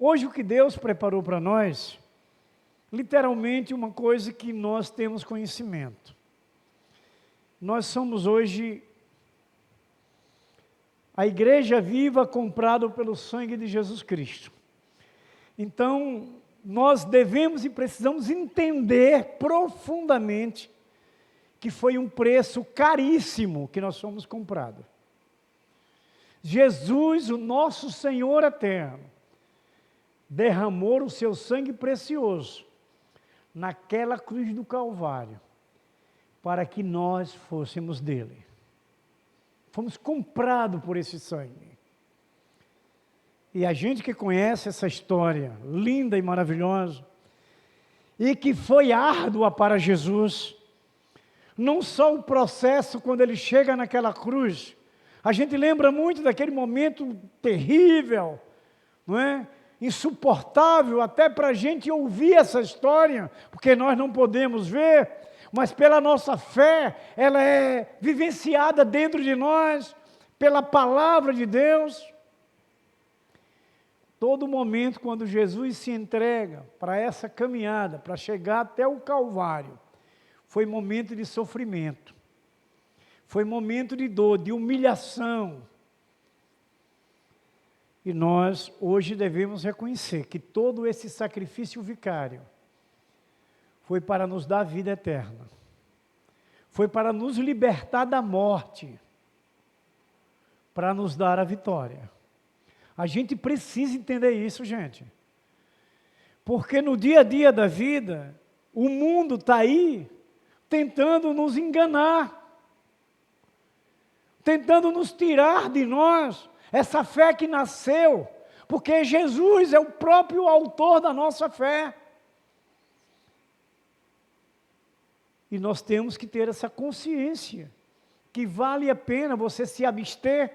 Hoje o que Deus preparou para nós, literalmente uma coisa que nós temos conhecimento. Nós somos hoje a igreja viva comprada pelo sangue de Jesus Cristo. Então, nós devemos e precisamos entender profundamente que foi um preço caríssimo que nós fomos comprados. Jesus, o nosso Senhor eterno, derramou o seu sangue precioso naquela cruz do Calvário, para que nós fôssemos dele. Fomos comprados por esse sangue. E a gente que conhece essa história linda e maravilhosa, e que foi árdua para Jesus, não só o processo quando ele chega naquela cruz, a gente lembra muito daquele momento terrível, não é? Insuportável até para a gente ouvir essa história, porque nós não podemos ver, mas pela nossa fé, ela é vivenciada dentro de nós, pela palavra de Deus. Todo momento quando Jesus se entrega para essa caminhada, para chegar até o Calvário, foi momento de sofrimento, foi momento de dor, de humilhação. E nós hoje devemos reconhecer que todo esse sacrifício vicário foi para nos dar vida eterna, foi para nos libertar da morte, para nos dar a vitória. A gente precisa entender isso, gente. Porque no dia a dia da vida, o mundo está aí tentando nos enganar, tentando nos tirar de nós essa fé que nasceu, porque Jesus é o próprio autor da nossa fé. E nós temos que ter essa consciência, que vale a pena você se abster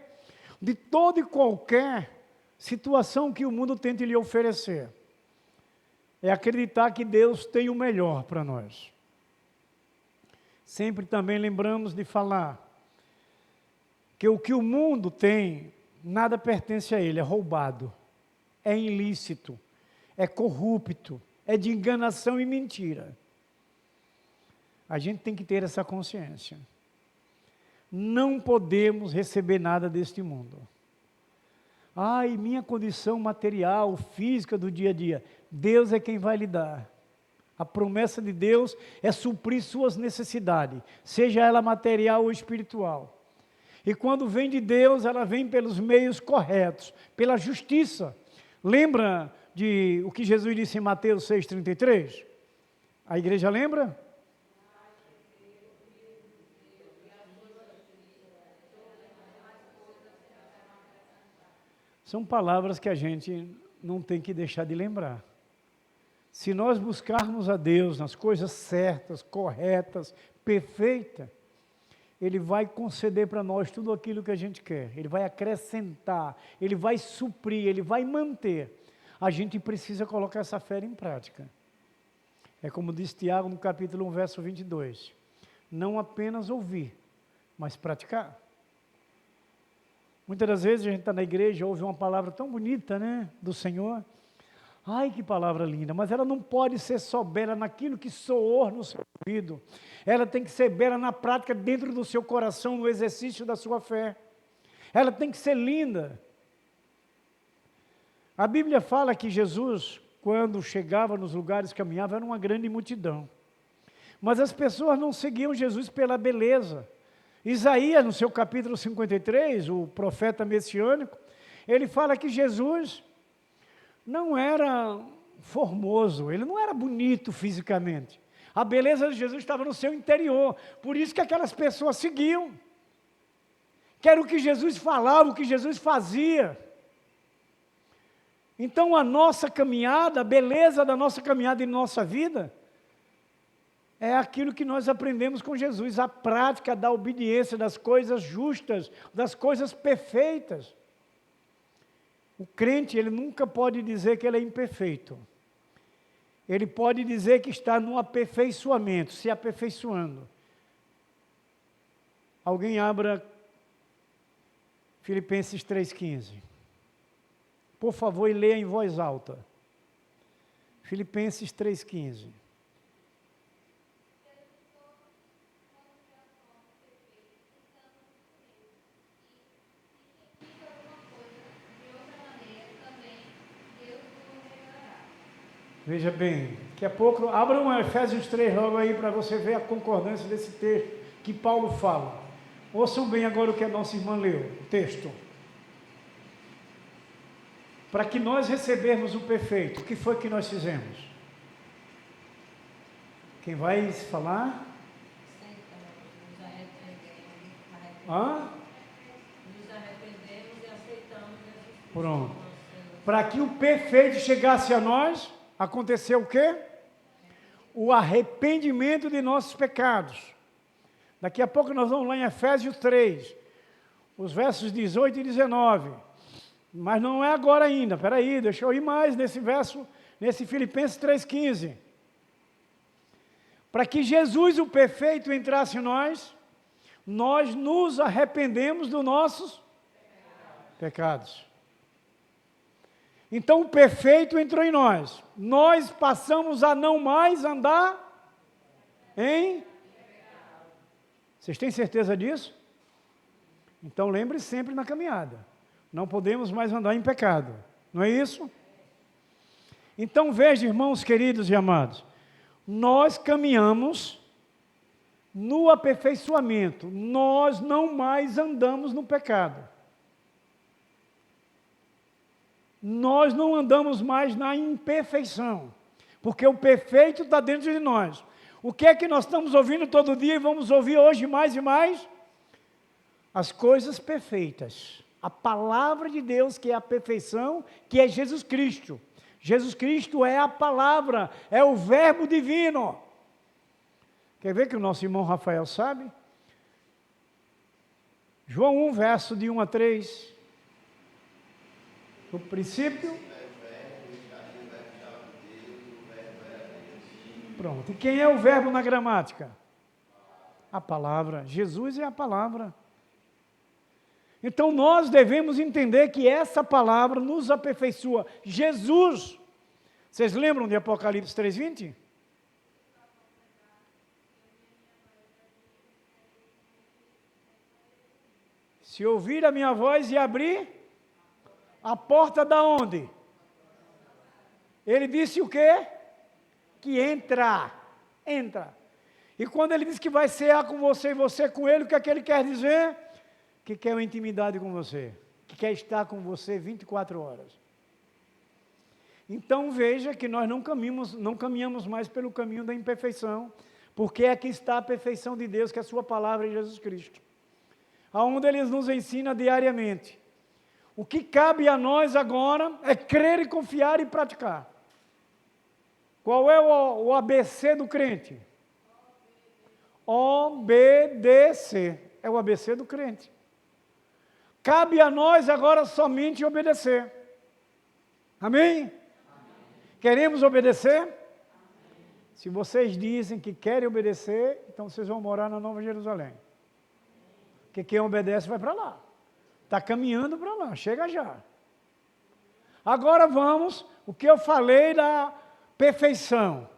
de toda e qualquer situação que o mundo tente lhe oferecer. É acreditar que Deus tem o melhor para nós. Sempre também lembramos de falar que o que o mundo tem, nada pertence a ele, é roubado, é ilícito, é corrupto, é de enganação e mentira. A gente tem que ter essa consciência. Não podemos receber nada deste mundo. Ai, minha condição material, física do dia a dia, Deus é quem vai lhe dar. A promessa de Deus é suprir suas necessidades, seja ela material ou espiritual. E quando vem de Deus, ela vem pelos meios corretos, pela justiça. Lembra de o que Jesus disse em Mateus 6,33? A igreja lembra? São palavras que a gente não tem que deixar de lembrar. Se nós buscarmos a Deus nas coisas certas, corretas, perfeitas, Ele vai conceder para nós tudo aquilo que a gente quer. Ele vai acrescentar, Ele vai suprir, Ele vai manter. A gente precisa colocar essa fé em prática. É como diz Tiago no capítulo 1, verso 22. Não apenas ouvir, mas praticar. Muitas das vezes a gente está na igreja, ouve uma palavra tão bonita, né, do Senhor. Ai, que palavra linda, mas ela não pode ser só bela naquilo que soou no seu ouvido. Ela tem que ser bela na prática, dentro do seu coração, no exercício da sua fé. Ela tem que ser linda. A Bíblia fala que Jesus, quando chegava nos lugares, caminhava, era uma grande multidão. Mas as pessoas não seguiam Jesus pela beleza. Isaías, no seu capítulo 53, o profeta messiânico, ele fala que Jesus não era formoso, ele não era bonito fisicamente. A beleza de Jesus estava no seu interior, por isso que aquelas pessoas seguiam. Que era o que Jesus falava, o que Jesus fazia. Então a nossa caminhada, a beleza da nossa caminhada em nossa vida, é aquilo que nós aprendemos com Jesus, a prática da obediência, das coisas justas, das coisas perfeitas. O crente, ele nunca pode dizer que ele é imperfeito. Ele pode dizer que está no aperfeiçoamento, se aperfeiçoando. Alguém abra Filipenses 3,15. por favor, e leia em voz alta. Filipenses 3,15. Veja bem, daqui a pouco, abram Efésios 3 logo aí para você ver a concordância desse texto que Paulo fala. Ouçam bem agora o que a nossa irmã leu, o texto. Para que nós recebermos o perfeito, o que foi que nós fizemos? Quem vai falar? Nos arrependemos e aceitamos Jesus. Pronto. Para que o perfeito chegasse a nós, aconteceu o quê? O arrependimento de nossos pecados. Daqui a pouco nós vamos lá em Efésios 3, os versos 18 e 19. Mas não é agora ainda, espera aí, deixa eu ir mais nesse verso, nesse Filipenses 3,15. Para que Jesus, o perfeito, entrasse em nós, nós nos arrependemos dos nossos pecados. Então o perfeito entrou em nós. Nós passamos a não mais andar em... Vocês têm certeza disso? Então lembre sempre na caminhada. Não podemos mais andar em pecado. Não é isso? Então veja, irmãos queridos e amados, nós caminhamos no aperfeiçoamento. Nós não mais andamos no pecado. Nós não andamos mais na imperfeição, porque o perfeito está dentro de nós. O que é que nós estamos ouvindo todo dia e vamos ouvir hoje mais e mais? As coisas perfeitas. A palavra de Deus, que é a perfeição, que é Jesus Cristo. Jesus Cristo é a palavra, é o verbo divino. Quer ver que o nosso irmão Rafael sabe? João 1, verso de 1 a 3. No princípio. Pronto. E quem é o verbo na gramática? A palavra. Jesus é a palavra. Então nós devemos entender que essa palavra nos aperfeiçoa. Jesus. Vocês lembram de Apocalipse 3:20? Se ouvir a minha voz e abrir a porta da onde? Ele disse o quê? Que entra. E quando ele diz que vai cear com você e você com ele, o que é que ele quer dizer? Que quer uma intimidade com você. Que quer estar com você 24 horas. Então veja que nós não caminhamos mais pelo caminho da imperfeição, porque aqui está a perfeição de Deus, que é a sua palavra em Jesus Cristo. Aonde ele nos ensina diariamente. O que cabe a nós agora é crer e confiar e praticar. Qual é o ABC do crente? Obedecer. É o ABC do crente. Cabe a nós agora somente obedecer. Amém? Queremos obedecer? Amém. Se vocês dizem que querem obedecer, então vocês vão morar na Nova Jerusalém. Porque quem obedece vai para lá. Está caminhando para lá, chega já. Agora vamos, o que eu falei da perfeição.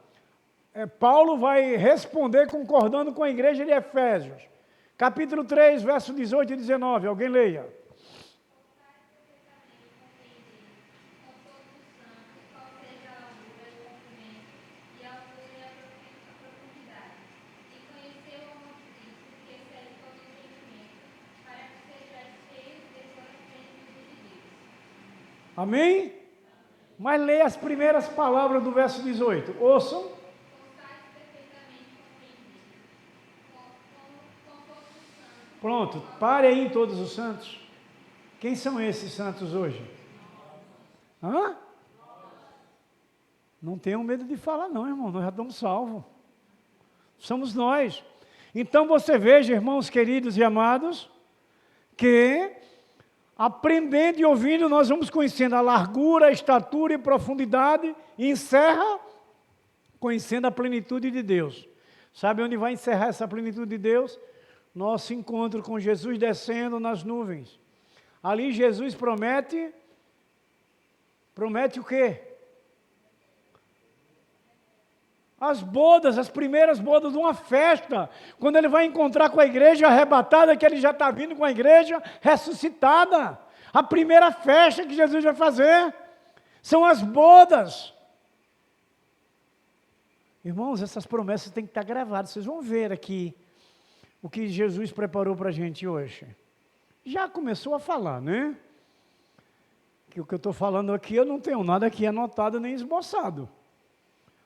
Paulo vai responder concordando com a igreja de Efésios. Capítulo 3, verso 18 e 19. Alguém leia. Amém? Mas leia as primeiras palavras do verso 18. Ouçam. Pronto, pare aí em todos os santos. Quem são esses santos hoje? Hã? Não tenham medo de falar não, irmão, nós já estamos salvos. Somos nós. Então você veja, irmãos queridos e amados, que aprendendo e ouvindo, nós vamos conhecendo a largura, a estatura e profundidade, e encerra conhecendo a plenitude de Deus. Sabe onde vai encerrar essa plenitude de Deus? Nosso encontro com Jesus descendo nas nuvens. Ali Jesus promete Promete o quê? As bodas, as primeiras bodas de uma festa, quando ele vai encontrar com a igreja arrebatada, que ele já está vindo com a igreja ressuscitada. A primeira festa que Jesus vai fazer são as bodas. Irmãos, essas promessas têm que estar gravadas. Vocês vão ver aqui o que Jesus preparou para a gente hoje. Já começou a falar, né? Que o que eu estou falando aqui, eu não tenho nada aqui anotado nem esboçado.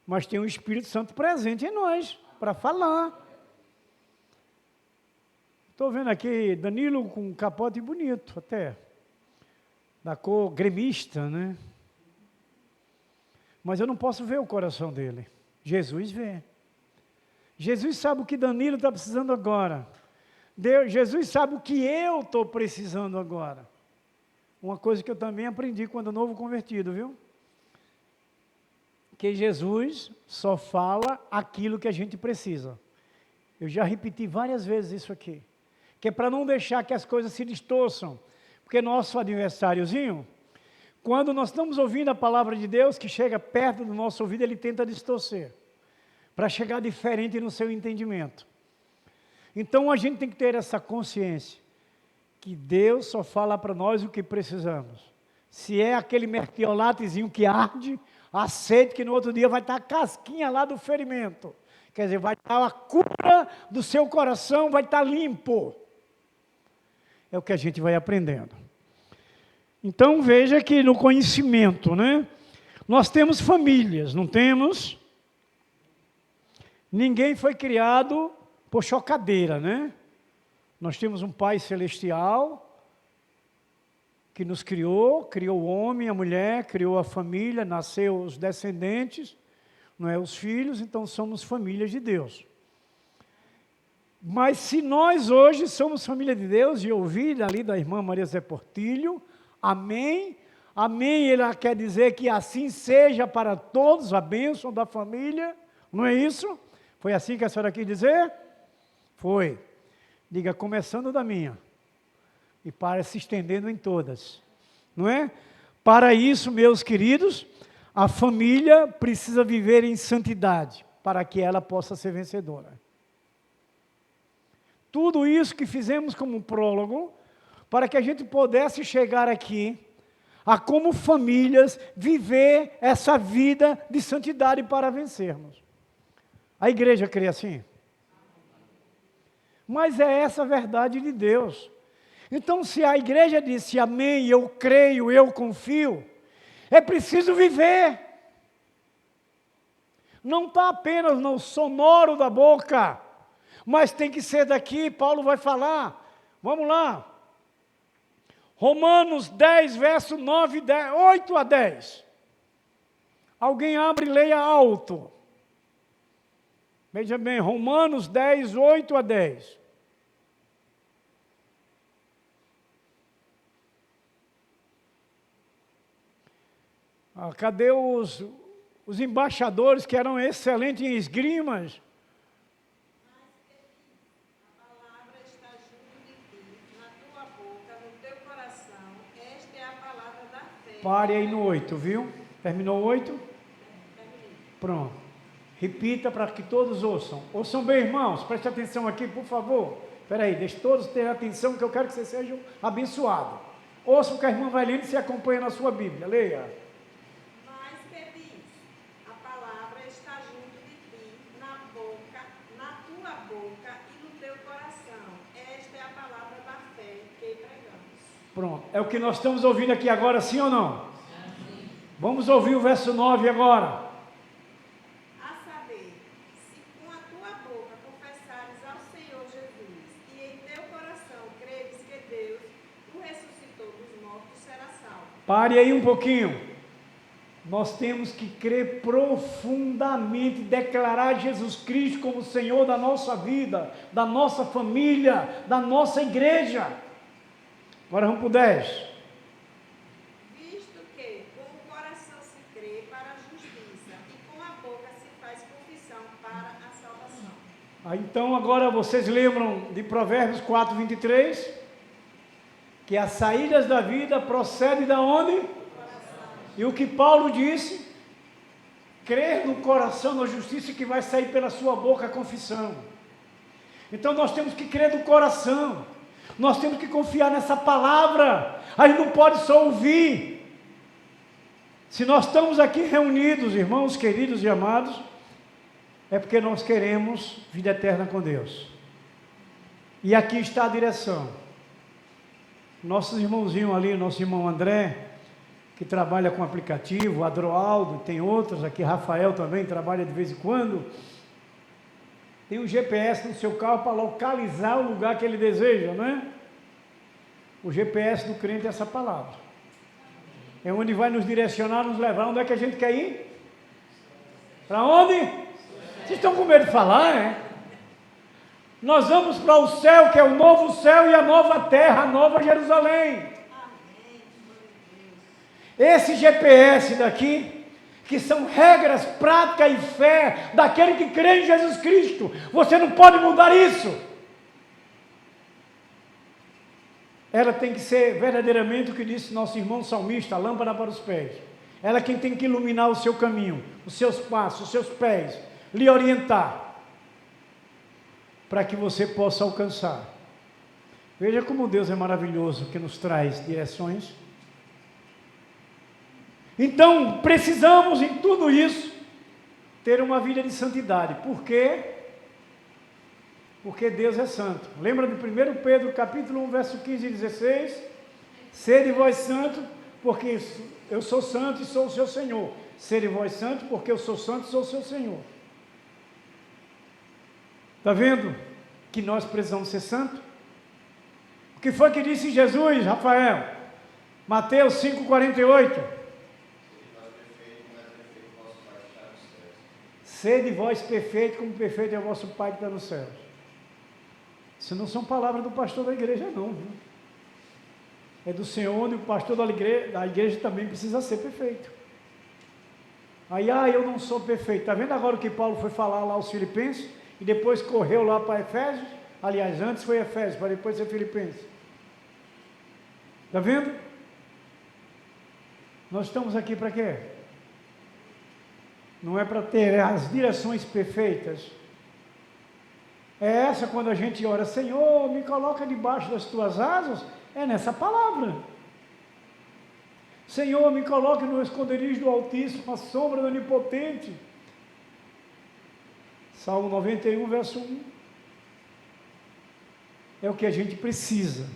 Mas tem o Espírito Santo presente em nós, para falar. Estou vendo aqui Danilo com um capote bonito até, da cor gremista, né? Mas eu não posso ver o coração dele. Jesus vê. Jesus sabe o que Danilo está precisando agora. Jesus sabe o que eu estou precisando agora. Uma coisa que eu também aprendi quando novo convertido, viu? Que Jesus só fala aquilo que a gente precisa. Eu já repeti várias vezes isso aqui. Que é para não deixar que as coisas se distorçam. Porque nosso adversáriozinho, quando nós estamos ouvindo a palavra de Deus, que chega perto do nosso ouvido, ele tenta distorcer. Para chegar diferente no seu entendimento. Então a gente tem que ter essa consciência. Que Deus só fala para nós o que precisamos. Se é aquele mertiolatezinho que arde, aceite que no outro dia vai estar a casquinha lá do ferimento. Quer dizer, vai estar a cura do seu coração, vai estar limpo. É o que a gente vai aprendendo. Então veja que no conhecimento, né? Nós temos famílias, não temos? Ninguém foi criado por chocadeira, né? Nós temos um Pai Celestial que nos criou o homem, a mulher, criou a família, nasceu os descendentes, não é, os filhos, então somos família de Deus. Mas se nós hoje somos família de Deus, e ouvi ali da irmã Maria Zé Portilho, amém, amém, ela quer dizer que assim seja para todos, a bênção da família, não é isso? Foi assim que a senhora quis dizer? Foi. Diga, começando da minha. E para se estendendo em todas. Não é? Para isso, meus queridos, a família precisa viver em santidade, para que ela possa ser vencedora. Tudo isso que fizemos como prólogo, para que a gente pudesse chegar aqui, a como famílias, viver essa vida de santidade para vencermos. A igreja crê assim? Mas é essa a verdade de Deus. Então, se a igreja disse amém, eu creio, eu confio, é preciso viver. Não está apenas no sonoro da boca, mas tem que ser daqui. Paulo vai falar. Vamos lá. Romanos 10, verso 9, 10, 8 a 10. Alguém abre e leia alto. Veja bem, Romanos 10, 8 a 10. Cadê os embaixadores que eram excelentes em esgrimas? A palavra está junto de ti, na tua boca, no teu coração. Esta é a palavra da fé. Pare aí no 8, viu? Terminou o 8? Pronto. Repita para que todos ouçam. Ouçam bem, irmãos. Preste atenção aqui, por favor. Espera aí, deixe todos ter atenção, que eu quero que vocês sejam abençoados. Ouça o que a irmã vai lendo e se acompanha na sua Bíblia. Leia. Pronto, é o que nós estamos ouvindo aqui agora, sim ou não? Sim. Vamos ouvir o verso 9 agora. A saber, se com a tua boca confessares ao Senhor Jesus e em teu coração creres que Deus o ressuscitou dos mortos, serás salvo. Pare aí um pouquinho. Nós temos que crer profundamente, declarar Jesus Cristo como Senhor da nossa vida, da nossa família, da nossa igreja. Agora vamos para o 10. Visto que com o coração se crê para a justiça e com a boca se faz confissão para a salvação. Então agora vocês lembram de Provérbios 4, 23? Que as saídas da vida procedem de onde? E o que Paulo disse, crer no coração na justiça que vai sair pela sua boca a confissão. Então nós temos que crer no coração, nós temos que confiar nessa palavra, a gente não pode só ouvir. Se nós estamos aqui reunidos, irmãos queridos e amados, é porque nós queremos vida eterna com Deus. E aqui está a direção. Nossos irmãozinhos ali, nosso irmão André, que trabalha com aplicativo, Adroaldo, tem outros aqui, Rafael também trabalha de vez em quando. Tem um GPS no seu carro para localizar o lugar que ele deseja, não é? O GPS do crente é essa palavra. É onde vai nos direcionar, nos levar. Onde é que a gente quer ir? Para onde? Vocês estão com medo de falar, é? Nós vamos para o céu, que é o novo céu e a nova terra, a nova Jerusalém. Esse GPS daqui, que são regras, prática e fé daquele que crê em Jesus Cristo. Você não pode mudar isso. Ela tem que ser verdadeiramente o que disse nosso irmão salmista, a lâmpada para os pés. Ela é quem tem que iluminar o seu caminho, os seus passos, os seus pés, lhe orientar, para que você possa alcançar. Veja como Deus é maravilhoso, que nos traz direções. Então, precisamos em tudo isso ter uma vida de santidade. Por quê? Porque Deus é santo. Lembra de 1 Pedro capítulo 1, verso 15 e 16? Sede vós santos, porque eu sou santo e sou o seu Senhor. Sede vós santos, porque eu sou santo e sou o seu Senhor. Está vendo que nós precisamos ser santos? O que foi que disse Jesus, Rafael? Mateus 5,48. Sede vós perfeito, como perfeito é o vosso Pai que está nos céus. Isso não são palavras do pastor da igreja, não. Viu? É do Senhor, onde o pastor da igreja também precisa ser perfeito. Aí, eu não sou perfeito. Está vendo agora o que Paulo foi falar lá aos Filipenses? E depois correu lá para Efésios? Aliás, antes foi Efésios, para depois ser Filipenses. Está vendo? Nós estamos aqui para quê? Não é para ter as direções perfeitas. É essa quando a gente ora, Senhor, me coloca debaixo das tuas asas, é nessa palavra. Senhor, me coloque no esconderijo do Altíssimo, a sombra do Onipotente. Salmo 91, verso 1. É o que a gente precisa.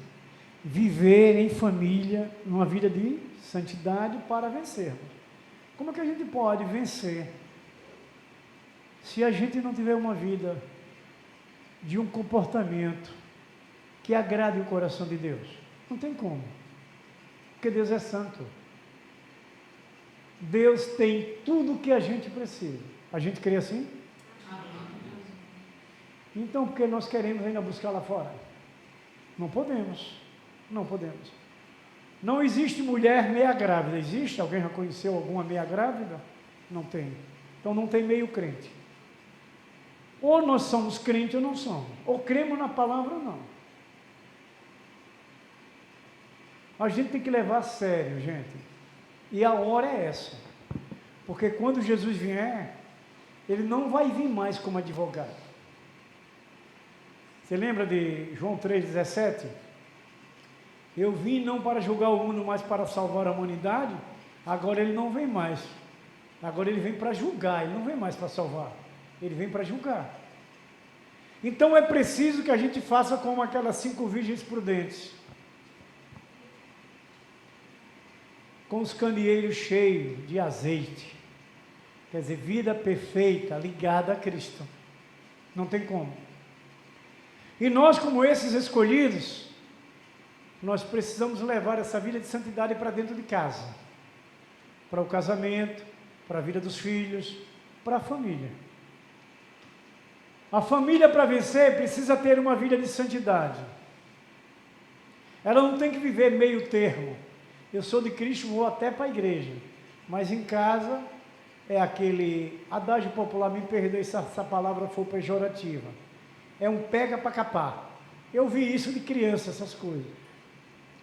Viver em família, numa vida de santidade para vencermos. Como é que a gente pode vencer se a gente não tiver uma vida de um comportamento que agrade o coração de Deus? Não tem como, porque Deus é santo. Deus tem tudo o que a gente precisa. A gente crê assim? Então, por que nós queremos ainda buscar lá fora? Não podemos, não podemos. Não existe mulher meia grávida, existe? Alguém já conheceu alguma meia grávida? Não tem. Então não tem meio crente. Ou nós somos crentes ou não somos. Ou cremos na palavra ou não. A gente tem que levar a sério, gente. E a hora é essa. Porque quando Jesus vier, ele não vai vir mais como advogado. Você lembra de João 3,17? Eu vim não para julgar o mundo, mas para salvar a humanidade. Agora ele não vem mais. Agora ele vem para julgar, ele não vem mais para salvar. Ele vem para julgar. Então é preciso que a gente faça como aquelas 5 virgens prudentes. Com os candeeiros cheios de azeite. Quer dizer, vida perfeita, ligada a Cristo. Não tem como. E nós, como esses escolhidos, nós precisamos levar essa vida de santidade para dentro de casa. Para o casamento, para a vida dos filhos, para a família. A família, para vencer, precisa ter uma vida de santidade. Ela não tem que viver meio termo. Eu sou de Cristo, vou até para a igreja. Mas em casa é aquele adágio popular, me perdoe se essa palavra for pejorativa. É um pega para capar. Eu vi isso de criança, essas coisas.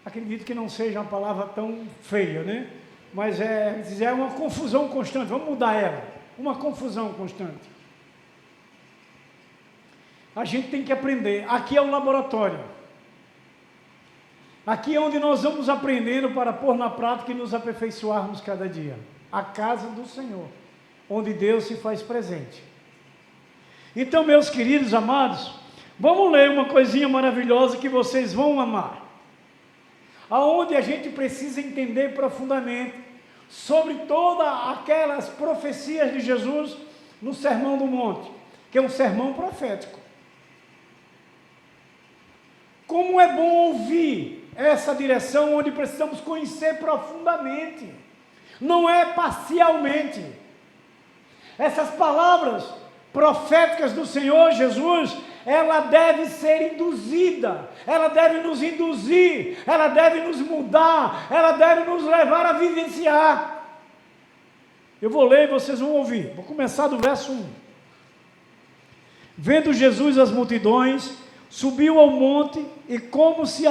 Acredito que não seja uma palavra tão feia, né? mas é uma confusão constante. Vamos mudar ela. Uma confusão constante. A gente tem que aprender. Aqui é um laboratório. Aqui é onde nós vamos aprendendo para pôr na prática e nos aperfeiçoarmos cada dia. A casa do Senhor, onde Deus se faz presente. Então, meus queridos amados, vamos ler uma coisinha maravilhosa que vocês vão amar. Aonde a gente precisa entender profundamente sobre todas aquelas profecias de Jesus no Sermão do Monte, que é um sermão profético. Como é bom ouvir essa direção onde precisamos conhecer profundamente, não é parcialmente. Essas palavras proféticas do Senhor Jesus, ela deve ser induzida, ela deve nos induzir, ela deve nos mudar, ela deve nos levar a vivenciar. Eu vou ler e vocês vão ouvir. Vou começar do verso 1. Vendo Jesus as multidões, subiu ao monte e como se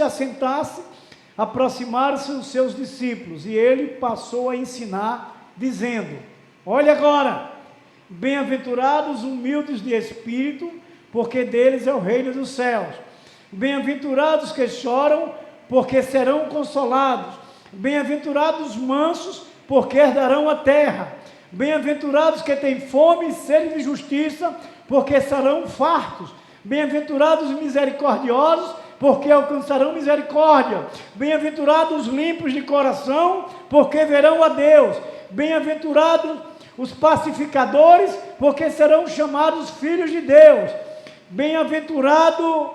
assentasse, aproximaram-se os seus discípulos, e ele passou a ensinar, dizendo: olha agora, bem-aventurados humildes de espírito, porque deles é o reino dos céus. Bem-aventurados que choram, porque serão consolados. Bem-aventurados mansos, porque herdarão a terra. Bem-aventurados que têm fome e sede de justiça, porque serão fartos. Bem-aventurados misericordiosos, porque alcançarão misericórdia. Bem-aventurados limpos de coração, porque verão a Deus. Bem-aventurados os pacificadores, porque serão chamados filhos de Deus. Bem-aventurados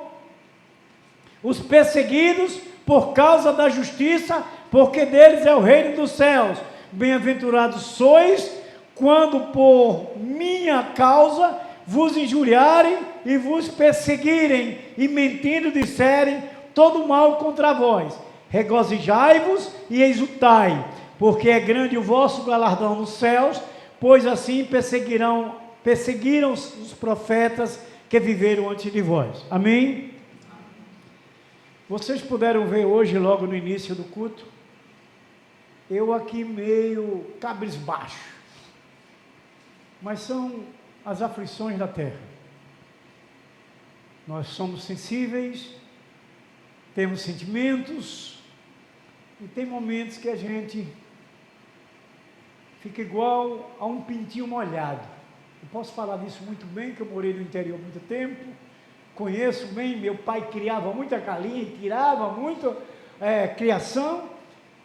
os perseguidos por causa da justiça, porque deles é o reino dos céus. Bem-aventurados sois quando por minha causa vos injuriarem e vos perseguirem, e mentindo disserem todo mal contra vós. Regozijai-vos e exultai, porque é grande o vosso galardão nos céus, pois assim perseguiram os profetas que viveram antes de vós. Amém? Vocês puderam ver hoje, logo no início do culto, eu aqui meio cabisbaixo, mas são as aflições da terra. Nós somos sensíveis, temos sentimentos, e tem momentos que a gente fica igual a um pintinho molhado. Eu posso falar disso muito bem, que eu morei no interior há muito tempo, conheço bem, meu pai criava muita galinha e tirava muito criação.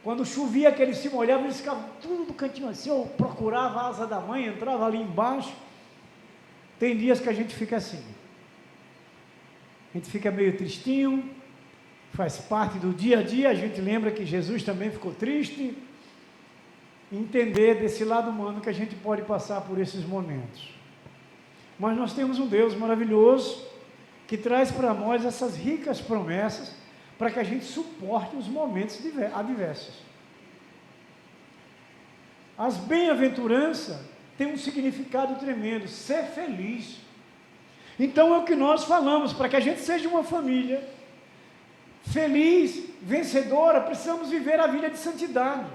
Quando chovia, que eles se molhavam, eles ficavam tudo do cantinho assim, eu procurava a asa da mãe, entrava ali embaixo. Tem dias que a gente fica assim, a gente fica meio tristinho, faz parte do dia a dia, a gente lembra que Jesus também ficou triste, entender desse lado humano que a gente pode passar por esses momentos. Mas nós temos um Deus maravilhoso, que traz para nós essas ricas promessas, para que a gente suporte os momentos adversos. As bem-aventuranças têm um significado tremendo, ser feliz. Então é o que nós falamos, para que a gente seja uma família feliz, vencedora, precisamos viver a vida de santidade,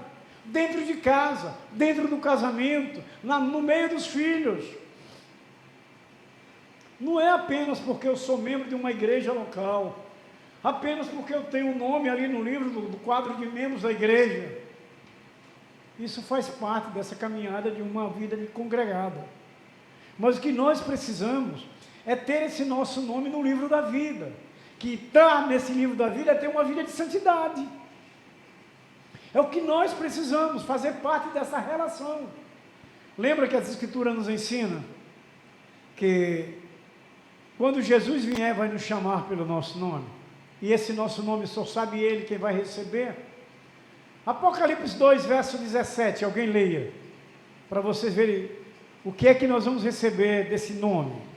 dentro de casa, dentro do casamento, no meio dos filhos. Não é apenas porque eu sou membro de uma igreja local, apenas porque eu tenho um nome ali no livro do quadro de membros da igreja. Isso faz parte dessa caminhada de uma vida de congregada. Mas o que nós precisamos é ter esse nosso nome no livro da vida. Que estar nesse livro da vida é ter uma vida de santidade. É o que nós precisamos, fazer parte dessa relação. Lembra que as Escrituras nos ensinam que quando Jesus vier, vai nos chamar pelo nosso nome. E esse nosso nome só sabe Ele quem vai receber. Apocalipse 2, verso 17, alguém leia, para vocês verem o que é que nós vamos receber desse nome.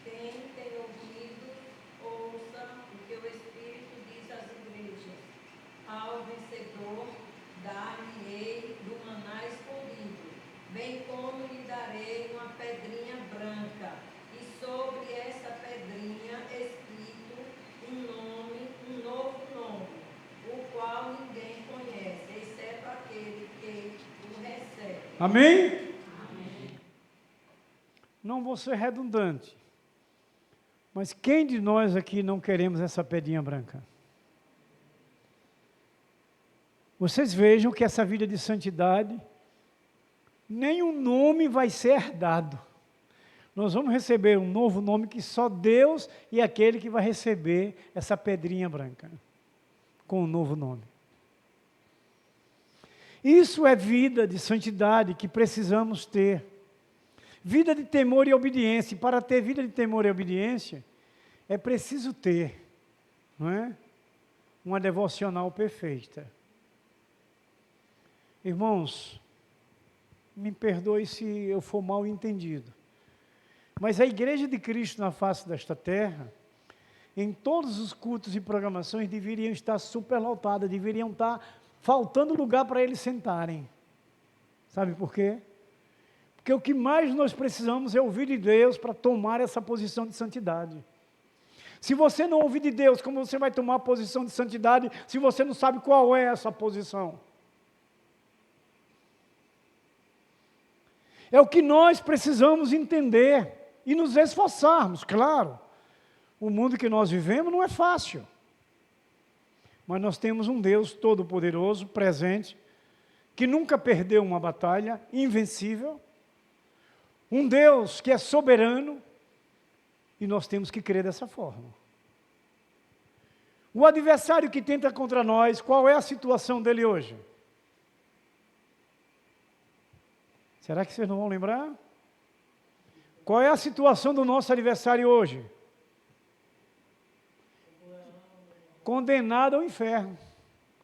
Tem ouvido, ouça o que o Espírito diz às igrejas. Ao vencedor, dar-lhe-ei do maná escolhido, bem como lhe darei uma pedra Amém? Não vou ser redundante, mas quem de nós aqui não queremos essa pedrinha branca? Vocês vejam que essa vida de santidade, nenhum nome vai ser dado. Nós vamos receber um novo nome que só Deus e aquele que vai receber essa pedrinha branca, com um novo nome. Isso é vida de santidade que precisamos ter. Vida de temor e obediência. E para ter vida de temor e obediência, é preciso ter, não é? Uma devocional perfeita. Irmãos, me perdoe se eu for mal entendido, mas a Igreja de Cristo na face desta terra, em todos os cultos e programações, deveriam estar superlotadas, deveriam estar faltando lugar para eles sentarem. Sabe por quê? Porque o que mais nós precisamos é ouvir de Deus para tomar essa posição de santidade. Se você não ouvir de Deus, como você vai tomar a posição de santidade, se você não sabe qual é essa posição? É o que nós precisamos entender e nos esforçarmos, claro. O mundo que nós vivemos não é fácil. Mas nós temos um Deus todo-poderoso, presente, que nunca perdeu uma batalha, invencível. Um Deus que é soberano, e nós temos que crer dessa forma. O adversário que tenta contra nós, qual é a situação dele hoje? Será que vocês não vão lembrar? Qual é a situação do nosso adversário hoje? Condenado ao inferno.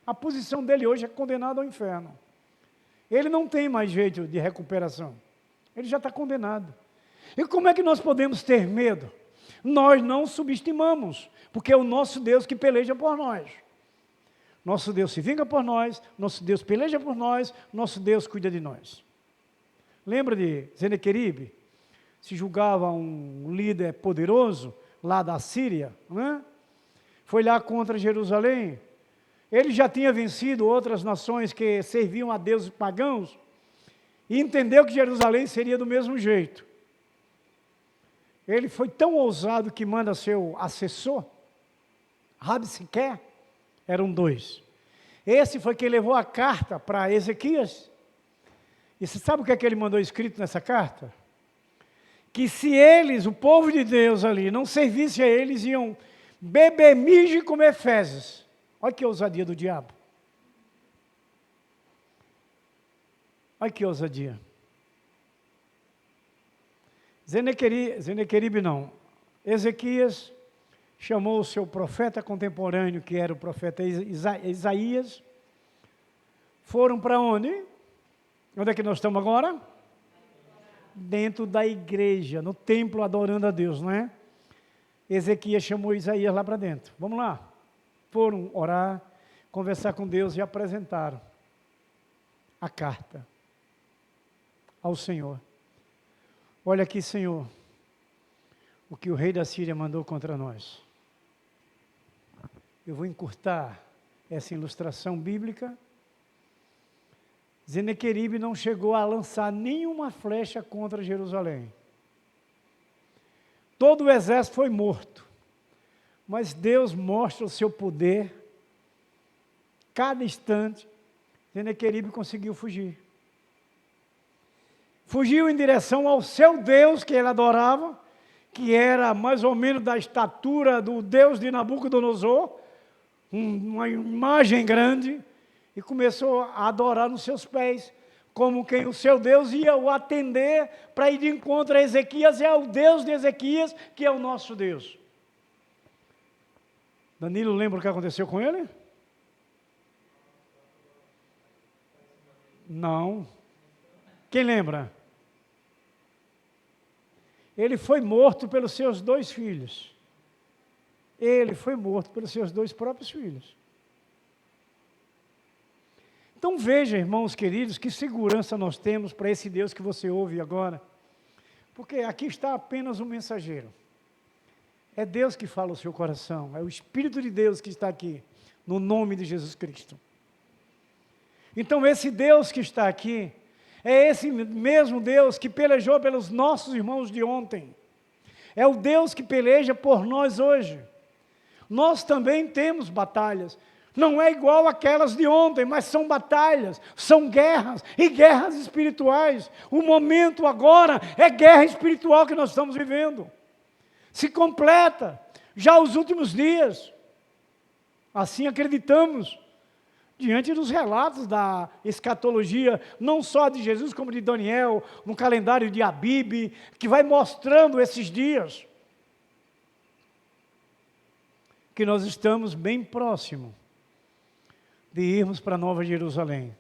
A posição dele hoje é condenado ao inferno. Ele não tem mais jeito de recuperação. Ele já está condenado. E como é que nós podemos ter medo? Nós não subestimamos, porque é o nosso Deus que peleja por nós. Nosso Deus se vinga por nós, nosso Deus peleja por nós, nosso Deus cuida de nós. Lembra de Senequeribe? Se julgava um líder poderoso lá da Síria, não é? Foi lá contra Jerusalém. Ele já tinha vencido outras nações que serviam a deuses pagãos e entendeu que Jerusalém seria do mesmo jeito. Ele foi tão ousado que manda seu assessor, Rabsiqué, eram dois. Esse foi quem levou a carta para Ezequias. E você sabe o que é que ele mandou escrito nessa carta? Que se eles, o povo de Deus ali, não servisse a eles, iam beber mijo e comer fezes. Olha que ousadia do diabo. Olha que ousadia. Senequeribe não. Ezequias chamou o seu profeta contemporâneo, que era o profeta Isaías. Foram para onde? Onde é que nós estamos agora? Dentro da igreja, no templo, adorando a Deus, não é? Ezequias chamou Isaías lá para dentro. Vamos lá. Foram orar, conversar com Deus e apresentaram a carta ao Senhor. Olha aqui, Senhor, o que o rei da Síria mandou contra nós. Eu vou encurtar essa ilustração bíblica. Senequeribe não chegou a lançar nenhuma flecha contra Jerusalém. Todo o exército foi morto. Mas Deus mostra o seu poder. Cada instante, Senequeribe conseguiu fugir. Fugiu em direção ao seu Deus que ele adorava, que era mais ou menos da estatura do Deus de Nabucodonosor, uma imagem grande, e começou a adorar nos seus pés, como quem o seu Deus ia o atender para ir de encontro a Ezequias, é o Deus de Ezequias, que é o nosso Deus. Danilo lembra o que aconteceu com ele? Não. Quem lembra? Ele foi morto pelos seus 2 filhos. Ele foi morto pelos seus 2 próprios filhos. Então veja, irmãos queridos, que segurança nós temos para esse Deus que você ouve agora. Porque aqui está apenas um mensageiro. É Deus que fala o seu coração, é o Espírito de Deus que está aqui, no nome de Jesus Cristo. Então esse Deus que está aqui, É esse mesmo Deus que pelejou pelos nossos irmãos de ontem. É o Deus que peleja por nós hoje. Nós também temos batalhas. Não é igual aquelas de ontem, mas são batalhas, são guerras, e guerras espirituais. O momento agora é guerra espiritual que nós estamos vivendo. Se completa já os últimos dias. Assim acreditamos, diante dos relatos da escatologia, não só de Jesus, como de Daniel, no calendário de Abibe, que vai mostrando esses dias, que nós estamos bem próximo de irmos para Nova Jerusalém.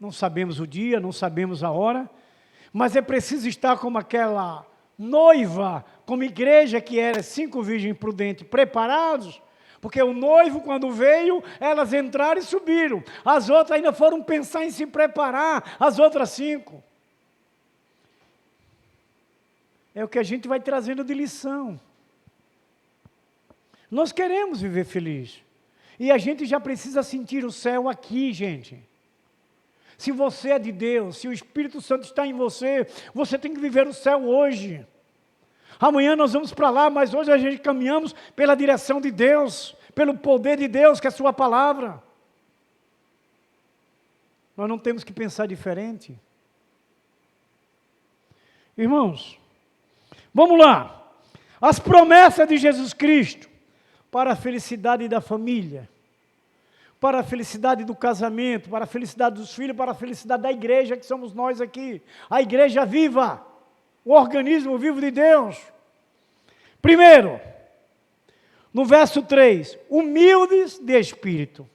Não sabemos o dia, não sabemos a hora, mas é preciso estar como aquela noiva, como igreja que era 5 virgens prudentes, preparados, porque o noivo, quando veio, elas entraram e subiram. As outras ainda foram pensar em se preparar, as outras 5. É o que a gente vai trazendo de lição. Nós queremos viver feliz. E a gente já precisa sentir o céu aqui, gente. Se você é de Deus, se o Espírito Santo está em você, você tem que viver o céu hoje. Amanhã nós vamos para lá, mas hoje a gente caminhamos pela direção de Deus, pelo poder de Deus, que é a sua palavra. Nós não temos que pensar diferente. Irmãos, vamos lá. As promessas de Jesus Cristo para a felicidade da família, para a felicidade do casamento, para a felicidade dos filhos, para a felicidade da igreja, que somos nós aqui. A igreja viva, o organismo vivo de Deus. Primeiro, no verso 3, humildes de espírito.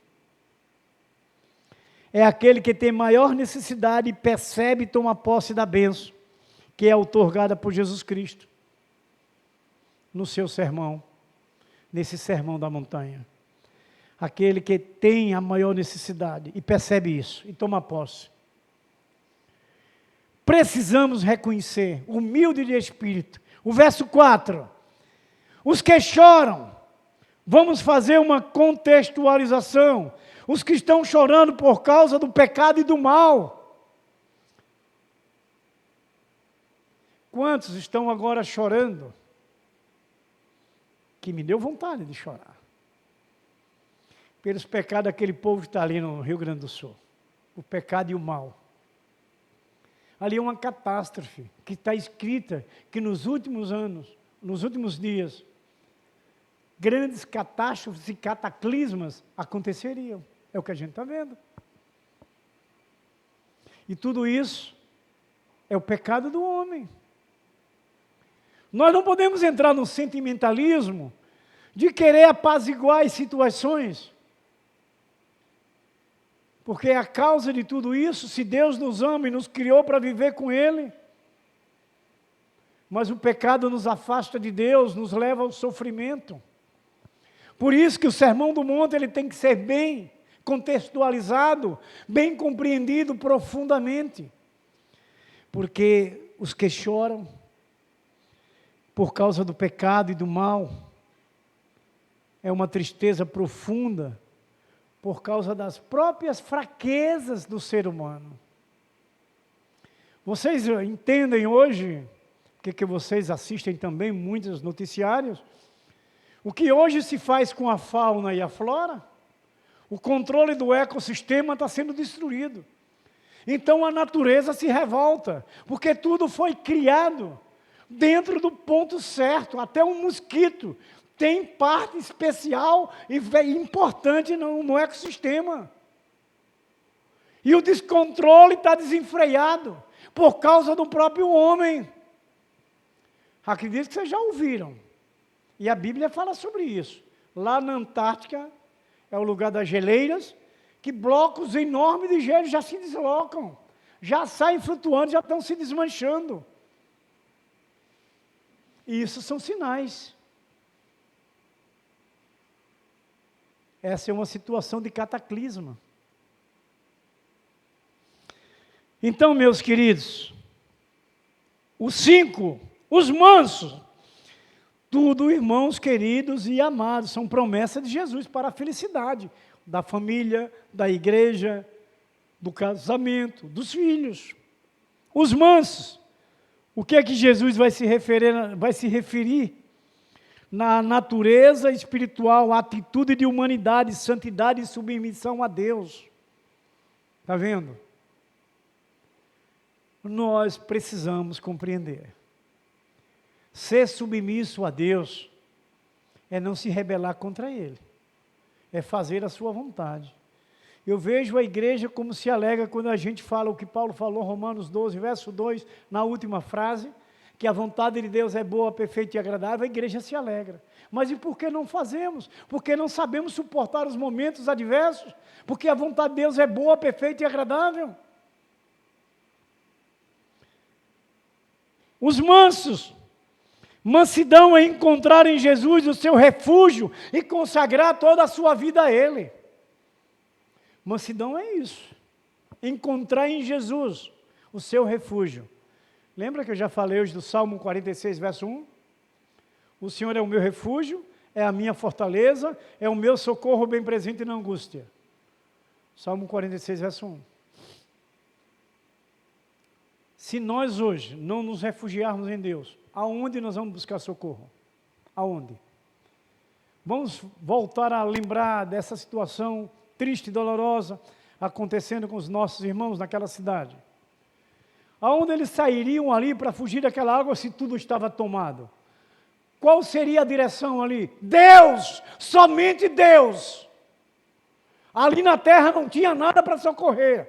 É aquele que tem maior necessidade e percebe e toma posse da bênção, que é outorgada por Jesus Cristo, no seu sermão, nesse sermão da montanha. Aquele que tem a maior necessidade e percebe isso e toma posse. Precisamos reconhecer, humilde de espírito. O verso 4, os que choram, vamos fazer uma contextualização. Os que estão chorando por causa do pecado e do mal. Quantos estão agora chorando? Que me deu vontade de chorar. Pelos pecados daquele povo que está ali no Rio Grande do Sul. O pecado e o mal. Ali é uma catástrofe que está escrita que nos últimos anos, nos últimos dias, grandes catástrofes e cataclismas aconteceriam. É o que a gente está vendo. E tudo isso é o pecado do homem. Nós não podemos entrar no sentimentalismo de querer apaziguar as situações. Porque a causa de tudo isso, se Deus nos ama e nos criou para viver com Ele, mas o pecado nos afasta de Deus, nos leva ao sofrimento. Por isso que o Sermão do Monte ele tem que ser bem contextualizado, bem compreendido profundamente. Porque os que choram por causa do pecado e do mal, é uma tristeza profunda, por causa das próprias fraquezas do ser humano. Vocês entendem hoje, que vocês assistem também muitos noticiários, o que hoje se faz com a fauna e a flora? O controle do ecossistema está sendo destruído. Então a natureza se revolta, porque tudo foi criado dentro do ponto certo. Até um mosquito tem parte especial e importante no ecossistema. E o descontrole está desenfreado por causa do próprio homem. Acredito que vocês já ouviram. E a Bíblia fala sobre isso. Lá na Antártica, é o lugar das geleiras, que blocos enormes de gelo já se deslocam, já saem flutuando, já estão se desmanchando. E isso são sinais. Essa é uma situação de cataclisma. Então, meus queridos, os 5, os mansos, tudo, irmãos queridos e amados, são promessas de Jesus para a felicidade da família, da igreja, do casamento, dos filhos. Os mansos, o que é que Jesus vai se referir na natureza espiritual, atitude de humanidade, santidade e submissão a Deus. Está vendo? Nós precisamos compreender. Ser submisso a Deus é não se rebelar contra Ele, é fazer a sua vontade. Eu vejo a igreja como se alegra quando a gente fala o que Paulo falou, Romanos 12, verso 2, na última frase, que a vontade de Deus é boa, perfeita e agradável, a igreja se alegra. Mas e por que não fazemos? Porque não sabemos suportar os momentos adversos? Porque a vontade de Deus é boa, perfeita e agradável? Os mansos, mansidão é encontrar em Jesus o seu refúgio e consagrar toda a sua vida a Ele. Mansidão é isso, encontrar em Jesus o seu refúgio. Lembra que eu já falei hoje do Salmo 46, verso 1? O Senhor é o meu refúgio, é a minha fortaleza, é o meu socorro bem presente na angústia. Salmo 46, verso 1. Se nós hoje não nos refugiarmos em Deus, aonde nós vamos buscar socorro? Aonde? Vamos voltar a lembrar dessa situação triste e dolorosa acontecendo com os nossos irmãos naquela cidade. Aonde eles sairiam ali para fugir daquela água se tudo estava tomado? Qual seria a direção ali? Deus! Somente Deus! Ali na terra não tinha nada para socorrer.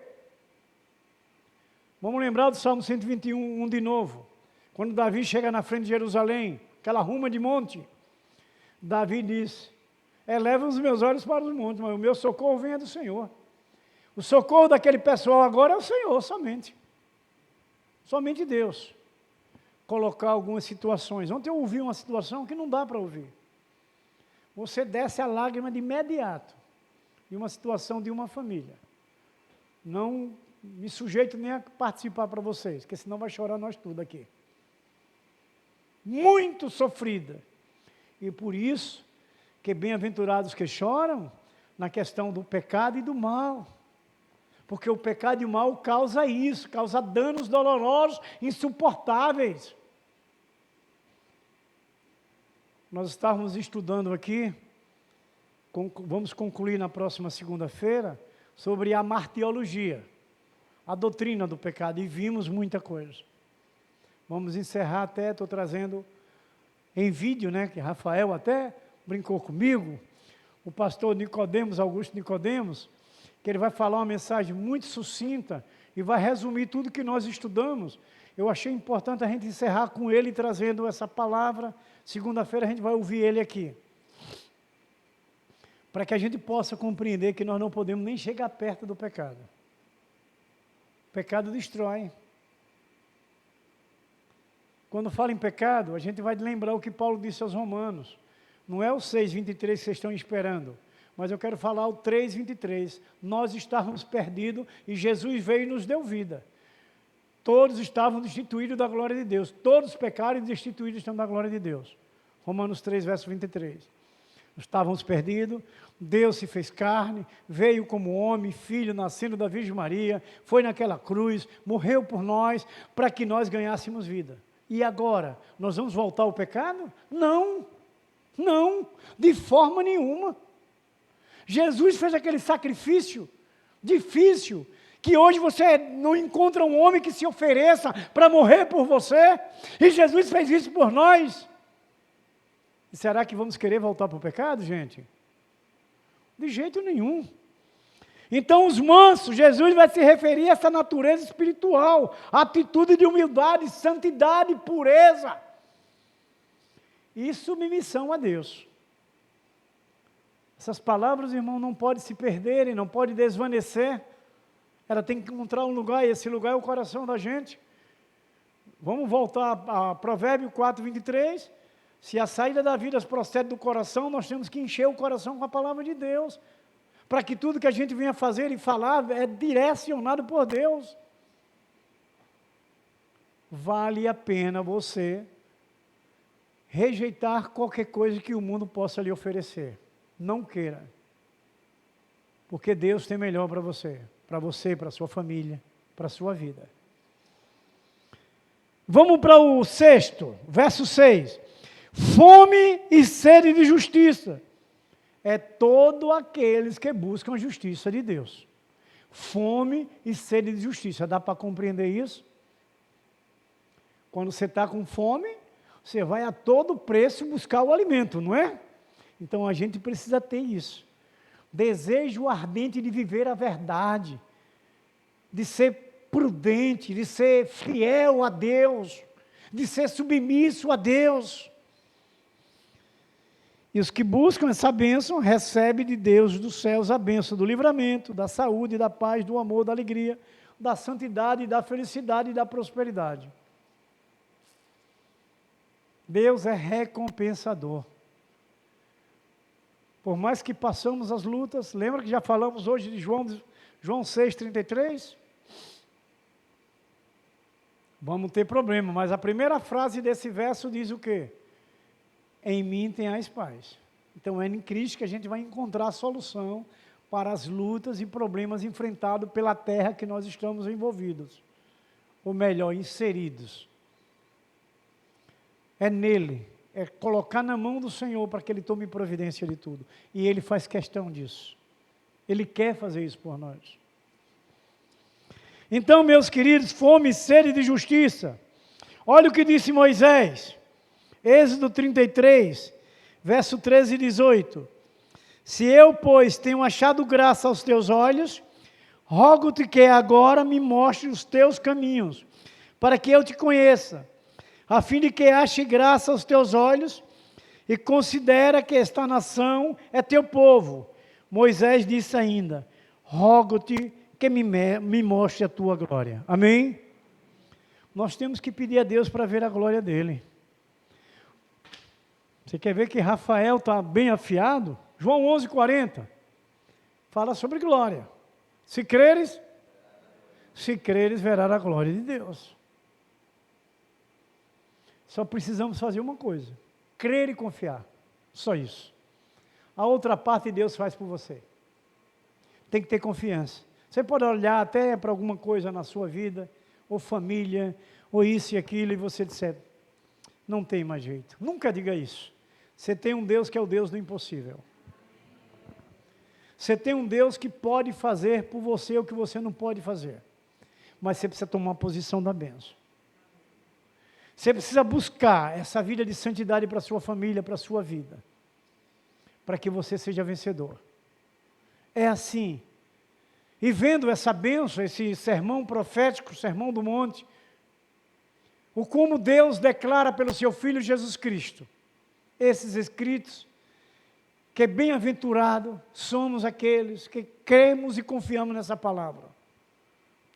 Vamos lembrar do Salmo 121, de novo. Quando Davi chega na frente de Jerusalém, aquela ruma de monte, Davi diz: eleva os meus olhos para os montes, mas o meu socorro vem do Senhor. O socorro daquele pessoal agora é o Senhor, somente. Somente Deus. Colocar algumas situações. Ontem eu ouvi uma situação que não dá para ouvir. Você desce a lágrima de imediato, de uma situação de uma família. Não me sujeito nem a participar para vocês, porque senão vai chorar nós tudo aqui. Muito sofrida. E por isso, que bem-aventurados que choram na questão do pecado e do mal. Porque o pecado e o mal causa isso, causa danos dolorosos, insuportáveis. Nós estávamos estudando aqui, vamos concluir na próxima segunda-feira, sobre a martiologia, a doutrina do pecado, e vimos muita coisa. Vamos encerrar até, estou trazendo em vídeo, né, que Rafael até brincou comigo, o pastor Nicodemos, Augusto Nicodemos, que ele vai falar uma mensagem muito sucinta e vai resumir tudo que nós estudamos. Eu achei importante a gente encerrar com ele trazendo essa palavra. Segunda-feira a gente vai ouvir ele aqui, para que a gente possa compreender que nós não podemos nem chegar perto do pecado. O pecado destrói. Quando fala em pecado, a gente vai lembrar o que Paulo disse aos Romanos. Não é o 6:23 que vocês estão esperando, mas eu quero falar o 3:23. Nós estávamos perdidos e Jesus veio e nos deu vida. Todos estavam destituídos da glória de Deus. Todos pecaram e destituídos estão da glória de Deus. Romanos 3, verso 23. Estávamos perdidos, Deus se fez carne, veio como homem, filho, nascendo da Virgem Maria, foi naquela cruz, morreu por nós, para que nós ganhássemos vida. E agora, nós vamos voltar ao pecado? Não, não, de forma nenhuma. Jesus fez aquele sacrifício difícil, que hoje você não encontra um homem que se ofereça para morrer por você, e Jesus fez isso por nós. E será que vamos querer voltar para o pecado, gente? De jeito nenhum. Então, os mansos, Jesus vai se referir a essa natureza espiritual, atitude de humildade, santidade, pureza e submissão a Deus. Essas palavras, irmão, não podem se perderem, não podem desvanecer. Ela tem que encontrar um lugar, e esse lugar é o coração da gente. Vamos voltar a Provérbio 4:23. Se a saída da vida procede do coração, nós temos que encher o coração com a palavra de Deus, para que tudo que a gente venha fazer e falar é direcionado por Deus. Vale a pena você rejeitar qualquer coisa que o mundo possa lhe oferecer. Não queira, porque Deus tem melhor para você, para você, para a sua família, para a sua vida. Vamos para o 6º, verso 6. Fome e sede de justiça é todo aqueles que buscam a justiça de Deus. Fome e sede de justiça. Dá para compreender isso? Quando você está com fome, você vai a todo preço buscar o alimento, não é? Então a gente precisa ter isso. Desejo ardente de viver a verdade, de ser prudente, de ser fiel a Deus, de ser submisso a Deus. E os que buscam essa bênção recebem de Deus dos céus a bênção do livramento, da saúde, da paz, do amor, da alegria, da santidade, da felicidade e da prosperidade. Deus é recompensador. Por mais que passamos as lutas, lembra que já falamos hoje de João 6,33? Vamos ter problema, mas a primeira frase desse verso diz o quê? Em mim tenhais paz. Então é em Cristo que a gente vai encontrar a solução para as lutas e problemas enfrentados pela terra que nós estamos envolvidos. Ou melhor, inseridos. É nele, é colocar na mão do Senhor para que Ele tome providência de tudo. E Ele faz questão disso. Ele quer fazer isso por nós. Então, meus queridos, fome e sede de justiça. Olha o que disse Moisés. Êxodo 33, verso 13 e 18. Se eu, pois, tenho achado graça aos teus olhos, rogo-te que agora me mostre os teus caminhos, para que eu te conheça, a fim de que ache graça aos teus olhos, e considera que esta nação é teu povo. Moisés disse ainda, rogo-te que me mostre a tua glória. Amém? Nós temos que pedir a Deus para ver a glória dele. Você quer ver que Rafael está bem afiado? João 11:40 fala sobre glória. Se creres, verás a glória de Deus. Só precisamos fazer uma coisa: crer e confiar. Só isso. A outra parte Deus faz por você. Tem que ter confiança. Você pode olhar até para alguma coisa na sua vida, ou família, ou isso e aquilo, e você disser, não tem mais jeito. Nunca diga isso. Você tem um Deus que é o Deus do impossível. Você tem um Deus que pode fazer por você o que você não pode fazer. Mas você precisa tomar a posição da bênção. Você precisa buscar essa vida de santidade para a sua família, para a sua vida. Para que você seja vencedor. É assim. E vendo essa bênção, esse sermão profético, sermão do monte, o como Deus declara pelo seu Filho Jesus Cristo, esses escritos, que bem-aventurado somos aqueles que cremos e confiamos nessa palavra.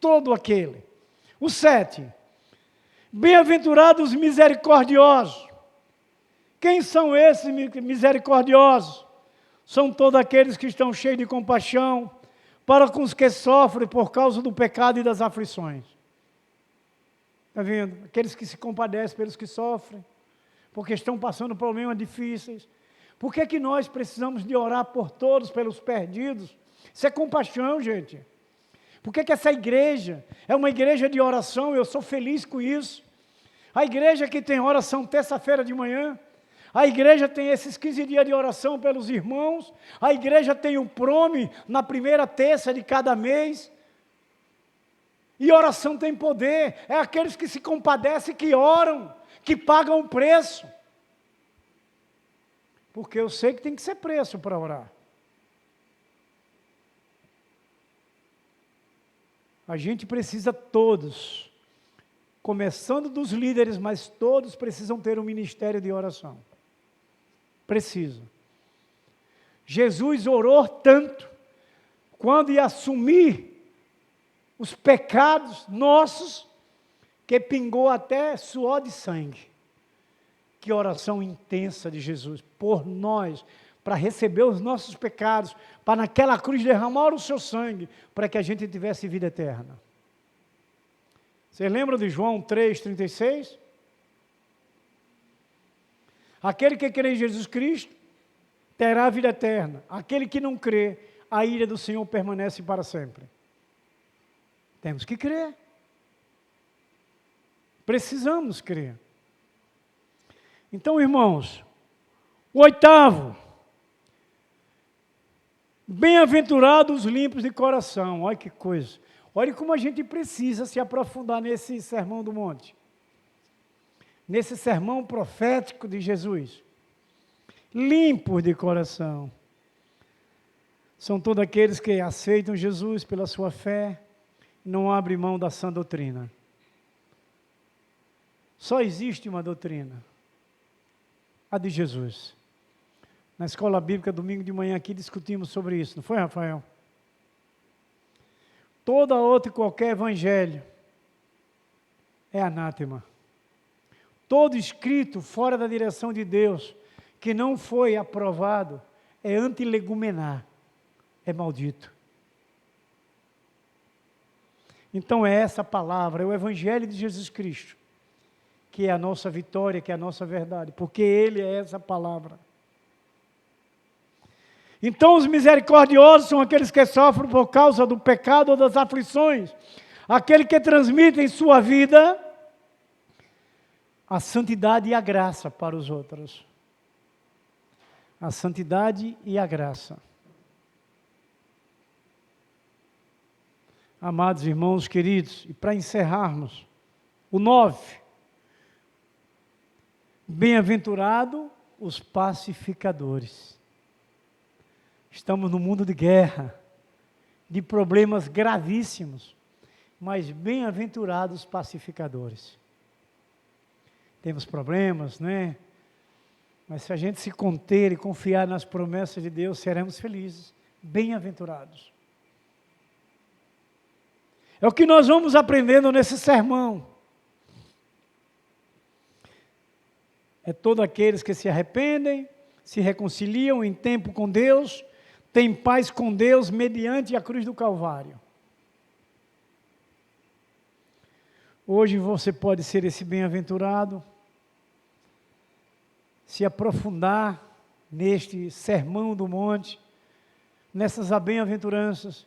Todo aquele. O 7. Bem-aventurados misericordiosos. Quem são esses misericordiosos? São todos aqueles que estão cheios de compaixão para com os que sofrem por causa do pecado e das aflições. Está vendo? Aqueles que se compadecem pelos que sofrem, porque estão passando problemas difíceis. Por que que nós precisamos de orar por todos, pelos perdidos? Isso é compaixão, gente. Por que que essa igreja é uma igreja de oração? Eu sou feliz com isso. A igreja que tem oração terça-feira de manhã, a igreja tem esses 15 dias de oração pelos irmãos, a igreja tem o prome na primeira terça de cada mês. E oração tem poder, é aqueles que se compadecem, que oram, que pagam o preço. Porque eu sei que tem que ser preço para orar. A gente precisa todos, começando dos líderes, mas todos precisam ter um ministério de oração. Precisa. Jesus orou tanto, quando ia assumir os pecados nossos, que pingou até suor de sangue. Que oração intensa de Jesus por nós, para receber os nossos pecados, para naquela cruz derramar o seu sangue, para que a gente tivesse vida eterna. Vocês lembram de João 3,36? Aquele que crê em Jesus Cristo terá a vida eterna. Aquele que não crê, a ira do Senhor permanece para sempre. Temos que crer. Precisamos crer. Então, irmãos, o 8º, bem-aventurados os limpos de coração. Olha que coisa. Olha como a gente precisa se aprofundar nesse sermão do monte. Nesse sermão profético de Jesus. Limpos de coração. São todos aqueles que aceitam Jesus pela sua fé e não abrem mão da sã doutrina. Só existe uma doutrina, a de Jesus. Na escola bíblica, domingo de manhã aqui, discutimos sobre isso, não foi, Rafael? Toda outra e qualquer evangelho é anátema. Todo escrito fora da direção de Deus, que não foi aprovado, é antilegumenar, é maldito. Então é essa palavra, é o evangelho de Jesus Cristo, que é a nossa vitória, que é a nossa verdade, porque Ele é essa palavra. Então os misericordiosos são aqueles que sofrem por causa do pecado ou das aflições, aquele que transmite em sua vida a santidade e a graça para os outros. A santidade e a graça. Amados irmãos queridos, e para encerrarmos, o 9. Bem-aventurado os pacificadores. Estamos num mundo de guerra, de problemas gravíssimos, mas bem-aventurados os pacificadores. Temos problemas, né? Mas se a gente se conter e confiar nas promessas de Deus, seremos felizes, bem-aventurados. É o que nós vamos aprendendo nesse sermão. É todos aqueles que se arrependem, se reconciliam em tempo com Deus, têm paz com Deus mediante a cruz do Calvário. Hoje você pode ser esse bem-aventurado, se aprofundar neste sermão do monte, nessas bem-aventuranças,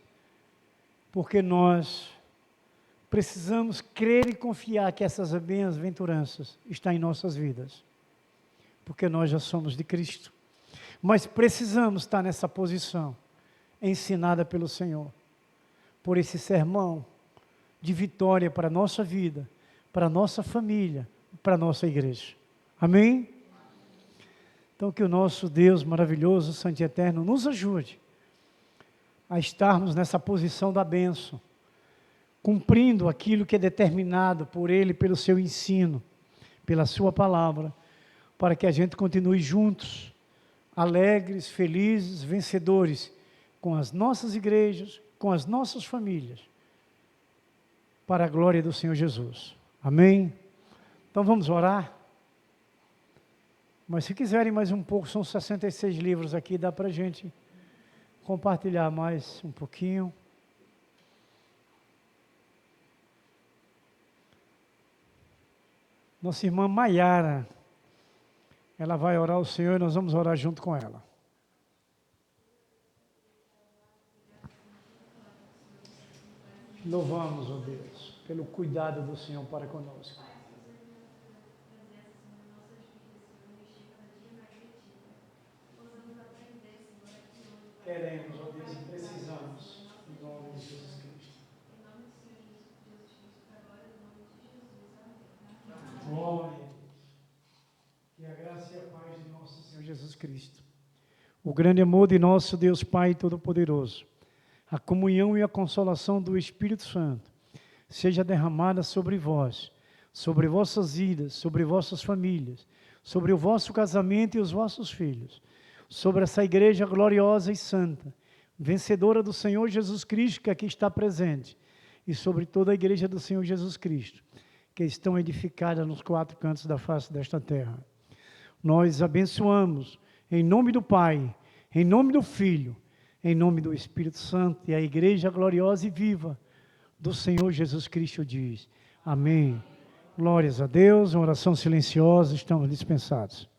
porque nós precisamos crer e confiar que essas bem-aventuranças estão em nossas vidas, porque nós já somos de Cristo. Mas precisamos estar nessa posição, ensinada pelo Senhor, por esse sermão de vitória para a nossa vida, para a nossa família, para a nossa igreja. Amém? Então que o nosso Deus maravilhoso, santo e eterno, nos ajude a estarmos nessa posição da bênção, cumprindo aquilo que é determinado por Ele, pelo seu ensino, pela sua palavra, para que a gente continue juntos, alegres, felizes, vencedores, com as nossas igrejas, com as nossas famílias, para a glória do Senhor Jesus. Amém? Então vamos orar? Mas se quiserem mais um pouco, são 66 livros aqui, dá para a gente compartilhar mais um pouquinho. Nossa irmã Maiara, ela vai orar ao Senhor e nós vamos orar junto com ela. Louvamos, ó Deus, pelo cuidado do Senhor para conosco. Queremos, ó Deus, e precisamos, em nome de Jesus Cristo. Glória a Deus. Que a graça e a paz de nosso Senhor Jesus Cristo, o grande amor de nosso Deus Pai Todo-Poderoso, a comunhão e a consolação do Espírito Santo, seja derramada sobre vós, sobre vossas vidas, sobre vossas famílias, sobre o vosso casamento e os vossos filhos, sobre essa igreja gloriosa e santa, vencedora do Senhor Jesus Cristo, que aqui está presente, e sobre toda a igreja do Senhor Jesus Cristo, que estão edificadas nos 4 cantos da face desta terra. Nós abençoamos, em nome do Pai, em nome do Filho, em nome do Espírito Santo, e a igreja gloriosa e viva do Senhor Jesus Cristo diz: amém. Glórias a Deus, uma oração silenciosa, estamos dispensados.